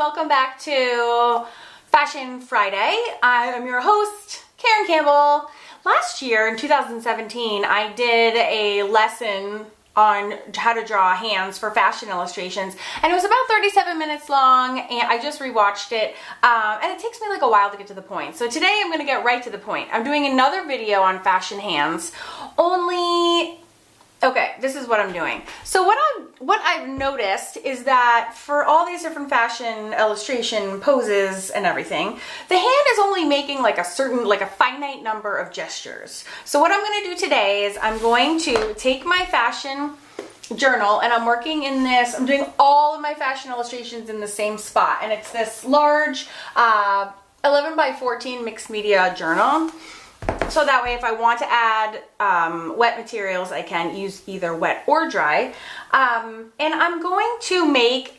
welcome back to Fashion Friday. I am your host, Karen Campbell. Last year in 2017, I did a lesson on how to draw hands for fashion illustrations, and it was about 37 minutes long, and I just rewatched it, and it takes me like a while to get to the point. So today I'm going to get right to the point. I'm doing another video on fashion hands, okay, this is what I'm doing. So what I've noticed is that for all these different fashion illustration poses and everything, the hand is only making like a finite number of gestures. So what I'm going to do today is I'm going to take my fashion journal, and I'm working in this, I'm doing all of my fashion illustrations in the same spot, and it's this large 11 by 14 mixed media journal. So that way if I want to add wet materials, I can use either wet or dry. And I'm going to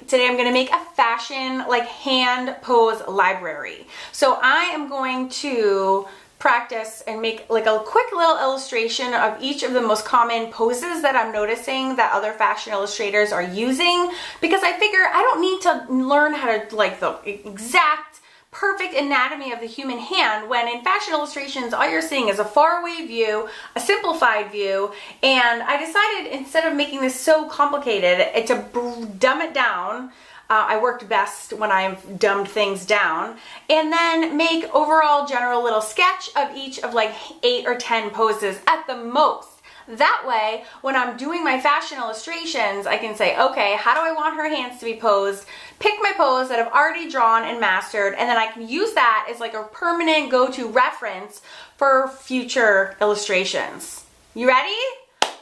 today I'm going to make a fashion like hand pose library. So I am going to practice and make like a quick little illustration of each of the most common poses that I'm noticing that other fashion illustrators are using, because I figure I don't need to learn how to like the exact perfect anatomy of the human hand, when in fashion illustrations all you're seeing is a faraway view, a simplified view, and I decided instead of making this so complicated to dumb it down. I worked best when I've dumbed things down, and then make overall general little sketch of each of like 8 or 10 poses at the most. That way, when I'm doing my fashion illustrations, I can say, okay, how do I want her hands to be posed? Pick my pose that I've already drawn and mastered, and then I can use that as like a permanent go-to reference for future illustrations. You ready?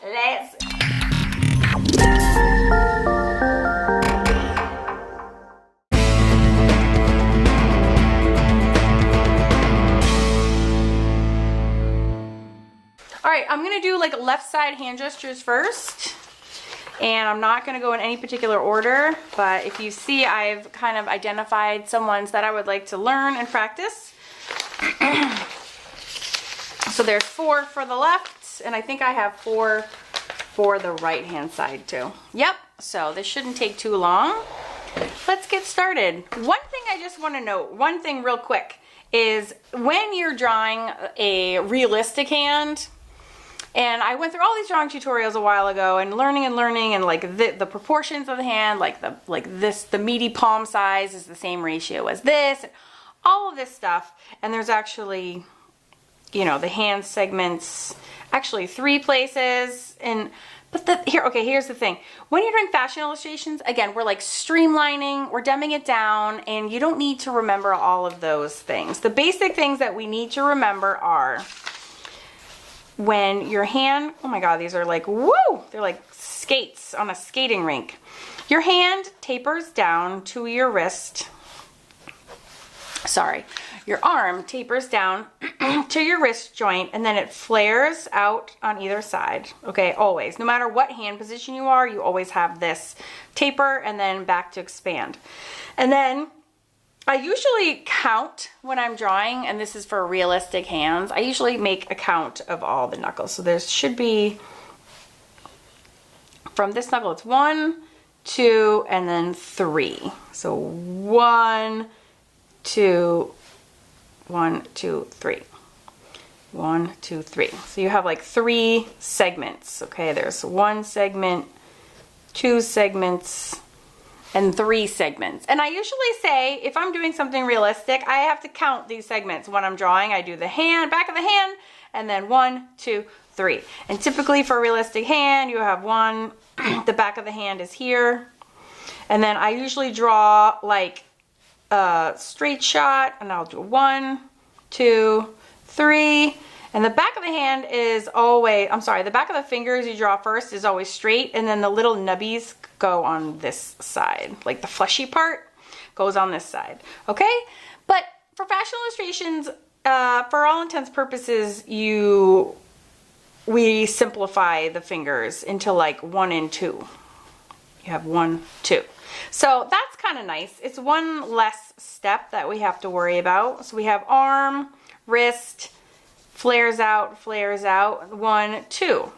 Let's All right, I'm gonna do like left side hand gestures first, and I'm not gonna go in any particular order, but if you see, I've kind of identified some ones that I would like to learn and practice. So there's 4 for the left, and I think I have 4 for the right hand side too. Yep, so this shouldn't take too long. Let's get started. One thing I just wanna note, one thing real quick, is when you're drawing a realistic hand, and I went through all these drawing tutorials a while ago and learning and like the proportions of the hand, the meaty palm size is the same ratio as this, all of this stuff. And there's actually, you know, the hand segments, actually 3 places. Here's the thing. When you're doing fashion illustrations, again, we're like streamlining, we're dumbing it down, and you don't need to remember all of those things. The basic things that we need to remember are, when your hand, oh my God, these are like, woo, they're like skates on a skating rink. Your hand tapers down to your wrist. Sorry, your arm tapers down to your wrist joint, and then it flares out on either side. Okay, always. No matter what hand position you are, you always have this taper and then back to expand. And then I usually count when I'm drawing, and this is for realistic hands. I usually make a count of all the knuckles. So there should be, from this knuckle, it's 1, 2, and then 3. So 1, 2, 1, 2, 3. 1, 2, 3. So you have like 3 segments. Okay, there's 1 segment, 2 segments, and 3 segments. And I usually say, if I'm doing something realistic, I have to count these segments. When I'm drawing, I do the hand, back of the hand, and then 1, 2, 3. And typically for a realistic hand, you have 1, the back of the hand is here. And then I usually draw like a straight shot, and I'll do 1, 2, 3. And the back of the hand is always, the back of the fingers you draw first is always straight, and then the little nubbies go on this side. Like the fleshy part goes on this side, okay? But for fashion illustrations, for all intents and purposes, we simplify the fingers into like 1 and 2. You have 1, 2. So that's kind of nice. It's one less step that we have to worry about. So we have arm, wrist, flares out, 1, 2.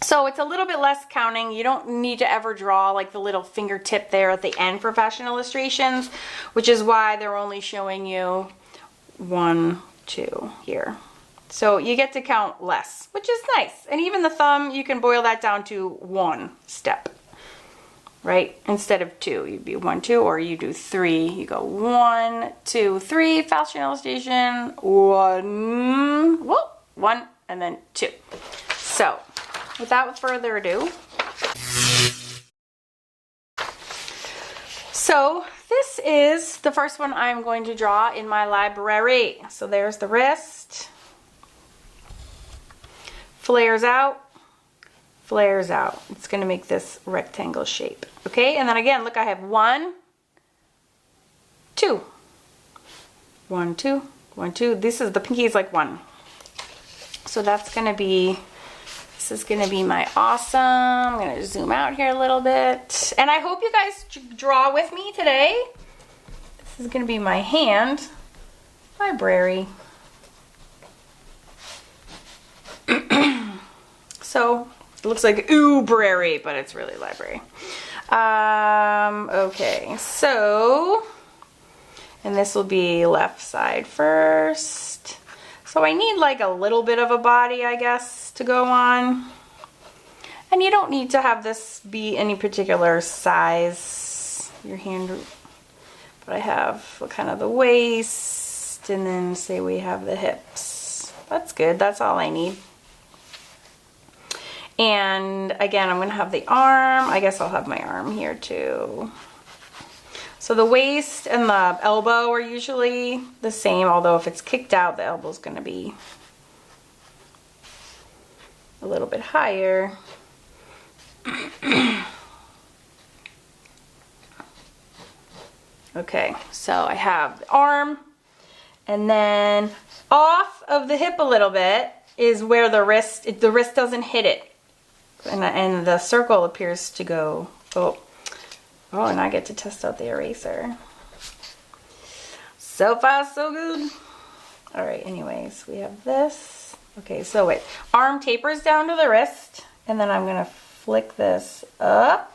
So it's a little bit less counting. You don't need to ever draw like the little fingertip there at the end for fashion illustrations, which is why they're only showing you 1, 2 here. So you get to count less, which is nice. And even the thumb, you can boil that down to 1 step, right? Instead of 2, you'd be 1, 2, or you do 3. You go 1, 2, 3, fashion illustration, 1, whoop, 1, and then 2. So without further ado, so this is the first one I'm going to draw in my library. So there's the wrist, flares out, flares out. It's going to make this rectangle shape. Okay, and then again, look, I have 1, 2, 1, 2, 1, 2. This is, the pinky is like 1. So that's going to be, this is going to be my awesome. I'm going to zoom out here a little bit. And I hope you guys draw with me today. This is going to be my hand library. So it looks like oobrary, but it's really library. Okay, so, and this will be left side first. So I need like a little bit of a body, I guess, to go on. And you don't need to have this be any particular size, your hand, but I have kind of the waist, and then say we have the hips. That's good, that's all I need. And again, I'm going to have the arm. I guess I'll have my arm here too. So the waist and the elbow are usually the same, although if it's kicked out, the elbow is going to be a little bit higher. Okay, so I have the arm, and then off of the hip a little bit is where the wrist doesn't hit it. And the circle appears to go, oh, and I get to test out the eraser. So far, so good. All right, anyways, we have this. Okay, so wait, arm tapers down to the wrist, and then I'm gonna flick this up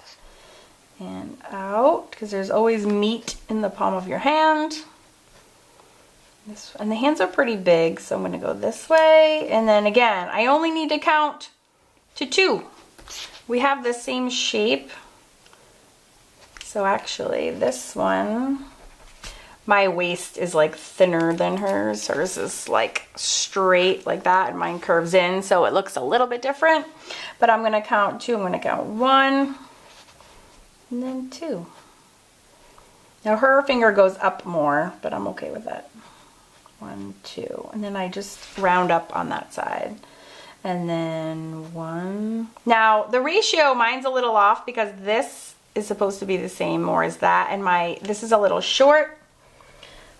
and out, because there's always meat in the palm of your hand. And the hands are pretty big, so I'm gonna go this way, and then again, I only need to count to 2. We have the same shape. So actually this one, my waist is like thinner than hers. Hers is like straight like that, and mine curves in, so it looks a little bit different. But I'm gonna count 2. I'm gonna count 1 and then 2. Now her finger goes up more, but I'm okay with that. 1, 2, and then I just round up on that side. And then 1. Now the ratio, mine's a little off because this is supposed to be the same more as that, and this is a little short.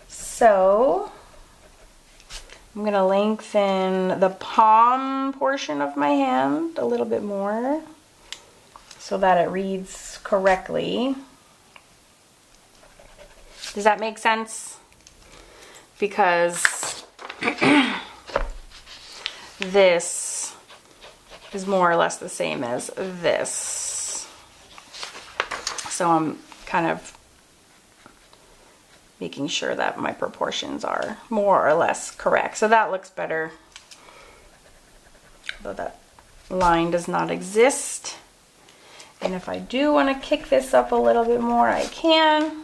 So I'm gonna lengthen the palm portion of my hand a little bit more so that it reads correctly. Does that make sense? Because this is more or less the same as this. So I'm kind of making sure that my proportions are more or less correct. So that looks better, though that line does not exist. And if I do want to kick this up a little bit more, I can.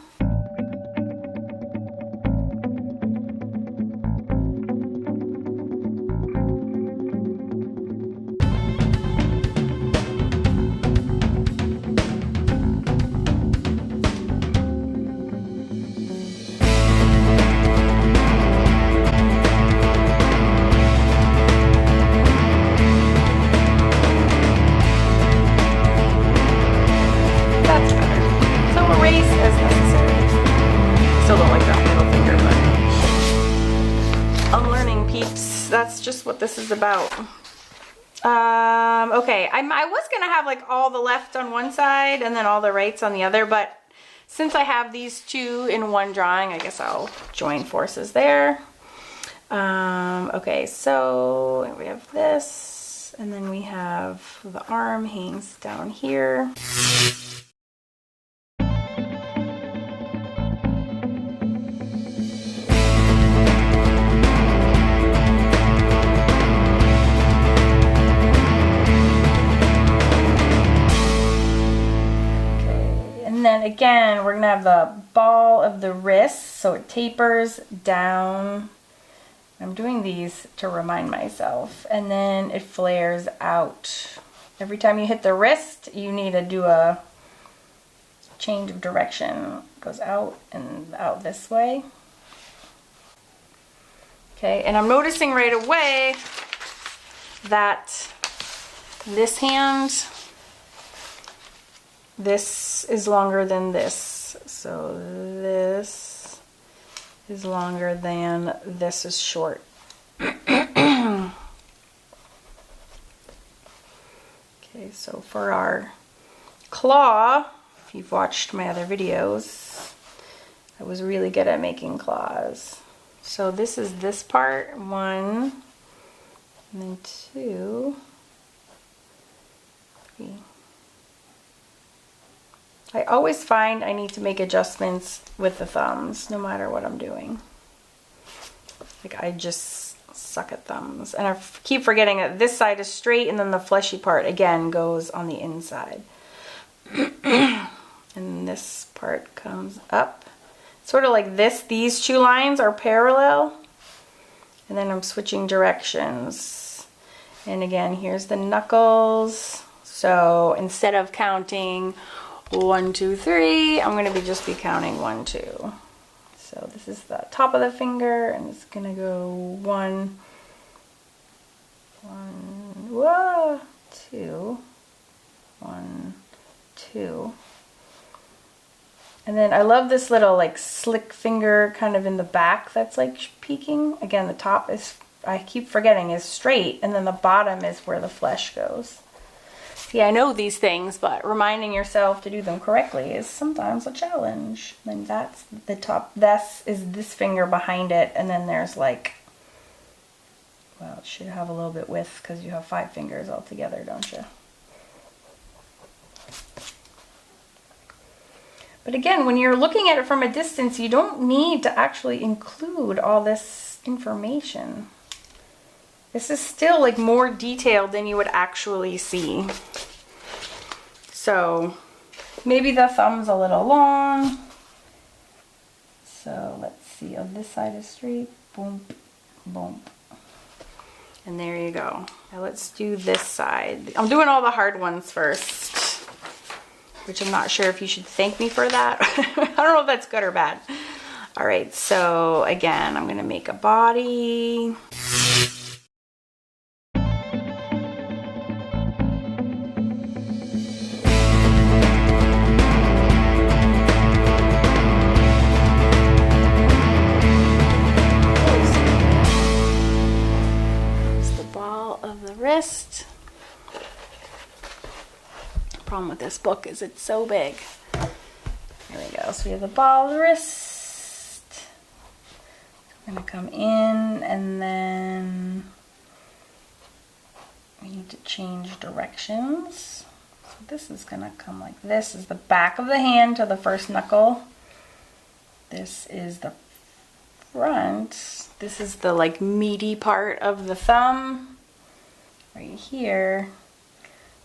That's just what this is about. Okay, I was gonna have like all the left on one side and then all the rights on the other, but since I have these 2 in one drawing, I guess I'll join forces there. Okay, so we have this, And then we have the arm hangs down here. And then again, we're gonna have the ball of the wrist, so it tapers down. I'm doing these to remind myself. And then it flares out. Every time you hit the wrist, you need to do a change of direction. It goes out and out this way. Okay, and I'm noticing right away that this hand, this is longer than this. So this is longer than this is short. Okay, so for our claw, if you've watched my other videos, I was really good at making claws. So this is this part, 1, and then 2, 3. I always find I need to make adjustments with the thumbs, no matter what I'm doing. Like, I just suck at thumbs. And I keep forgetting that this side is straight, and then the fleshy part, again, goes on the inside. And this part comes up. Sort of like this. These two lines are parallel. And then I'm switching directions. And again, here's the knuckles. So instead of counting 1, 2, 3, I'm going to just be counting 1, 2. So this is the top of the finger, and it's going to go 1, 2, 1, 2. And then I love this little like slick finger kind of in the back that's like peeking. Again, the top is, I keep forgetting, is straight, and then the bottom is where the flesh goes. See, I know these things, but reminding yourself to do them correctly is sometimes a challenge. And that's the top. This is this finger behind it, and then there's like, well, it should have a little bit width because you have 5 fingers all together, don't you? But again, when you're looking at it from a distance, you don't need to actually include all this information. This is still like more detailed than you would actually see. So maybe the thumb's a little long. So let's see, oh, this side is straight, boom, boom. And there you go. Now let's do this side. I'm doing all the hard ones first, which I'm not sure if you should thank me for that. I don't know if that's good or bad. All right, so again, I'm gonna make a body. Wrist. The problem with this book is it's so big. There we go. So we have the ball of the wrist. I'm going to come in, and then we need to change directions. So this is going to come like this. Is the back of the hand to the first knuckle. This is the front. This is the like meaty part of the thumb. Right here,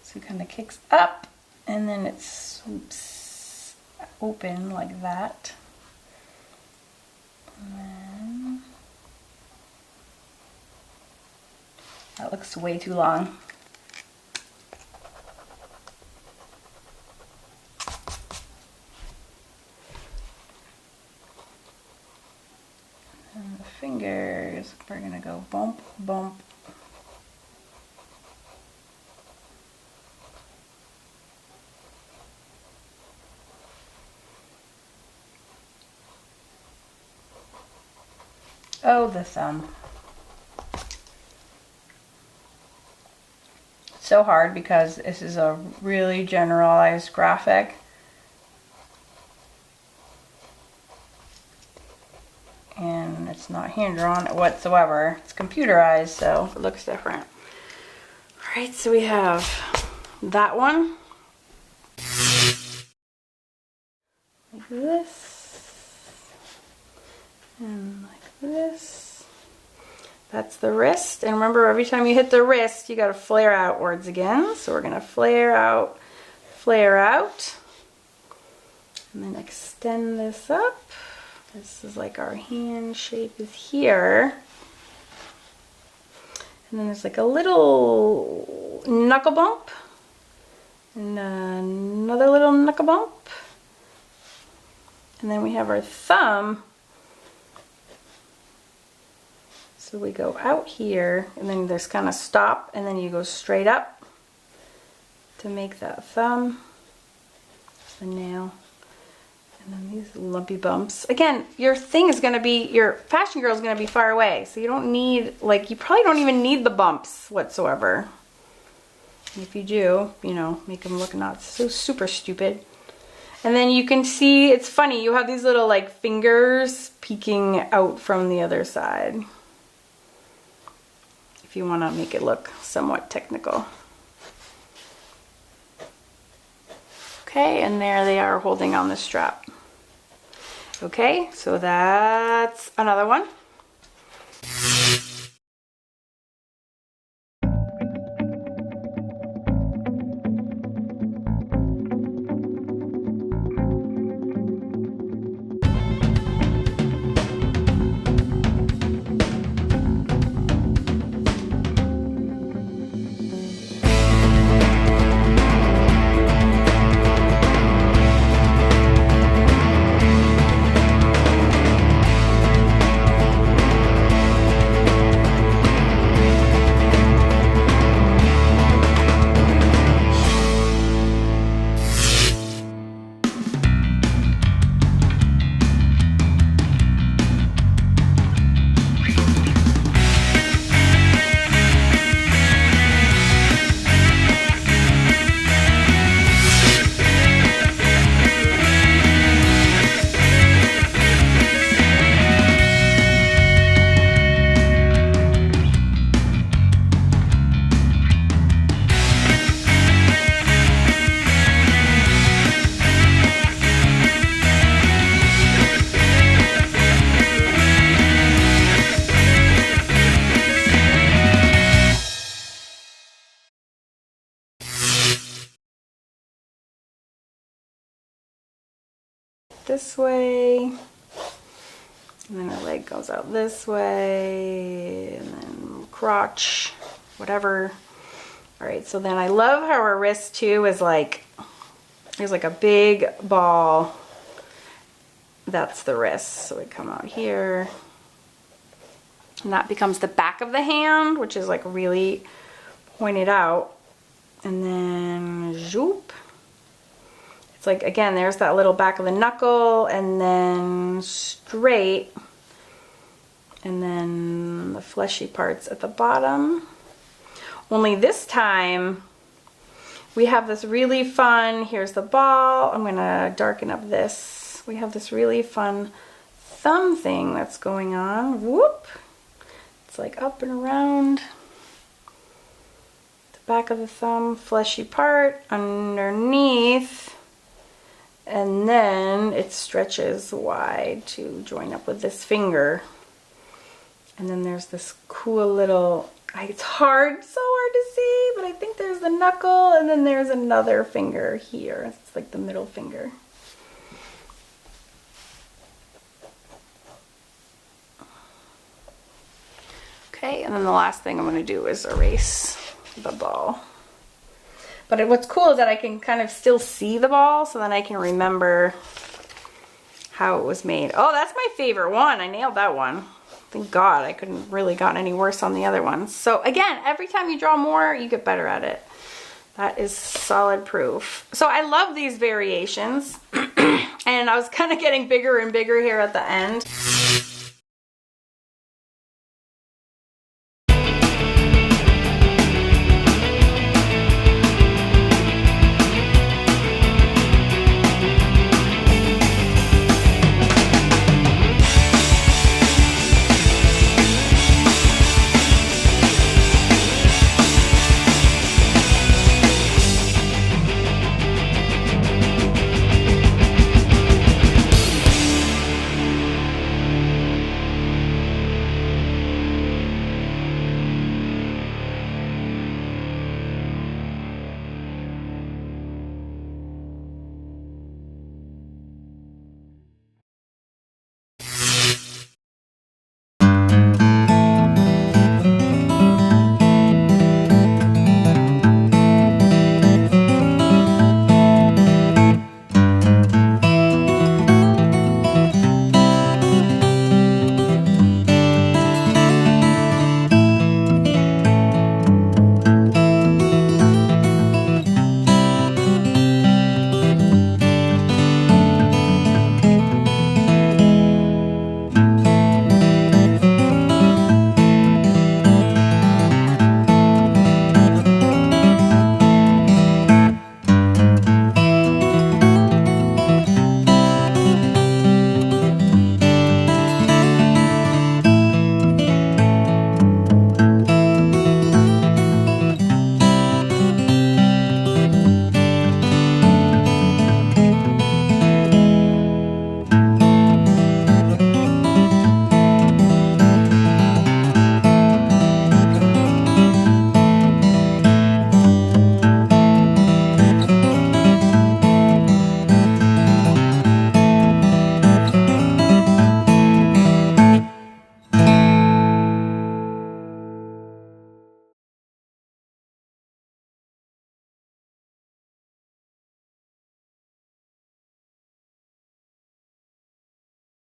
so it kind of kicks up, and then it swoops open like that. And then that looks way too long. And the fingers, we're gonna go bump, bump. Oh, the thumb. So hard because this is a really generalized graphic. And it's not hand drawn whatsoever. It's computerized, so it looks different. All right, so we have that one. Like this. And like this. That's the wrist. And remember, every time you hit the wrist, you got to flare outwards again. So we're going to flare out, and then extend this up. This is like our hand shape is here. And then there's like a little knuckle bump. And another little knuckle bump. And then we have our thumb. So we go out here, and then there's kind of stop, and then you go straight up to make that thumb. The nail. And then these lumpy bumps. Again, your thing is going to be, your fashion girl is going to be far away. So you don't need, like, you probably don't even need the bumps whatsoever. And if you do, you know, make them look not so super stupid. And then you can see, it's funny, you have these little, like, fingers peeking out from the other side. If you want to make it look somewhat technical. Okay, and there they are holding on the strap. Okay, so that's another one. This way, and then her leg goes out this way, and then crotch, whatever. All right, so then I love how her wrist too is like, there's like a big ball. That's the wrist. So we come out here, and that becomes the back of the hand, which is like really pointed out. And then zoop. It's like, again, there's that little back of the knuckle, and then straight, and then the fleshy parts at the bottom. Only this time, we have this really fun, here's the ball, I'm gonna darken up this. We have this really fun thumb thing that's going on, whoop. It's like up and around. The back of the thumb, fleshy part, underneath. And then it stretches wide to join up with this finger. And then there's this cool little, it's hard, so hard to see, but I think there's the knuckle, and then there's another finger here. It's like the middle finger. Okay, and then the last thing I'm going to do is erase the ball. But what's cool is that I can kind of still see the ball, so then I can remember how it was made. Oh, that's my favorite one. I nailed that one. Thank God, I couldn't really gotten any worse on the other ones. So again, every time you draw more, you get better at it. That is solid proof. So I love these variations. And I was kind of getting bigger and bigger here at the end.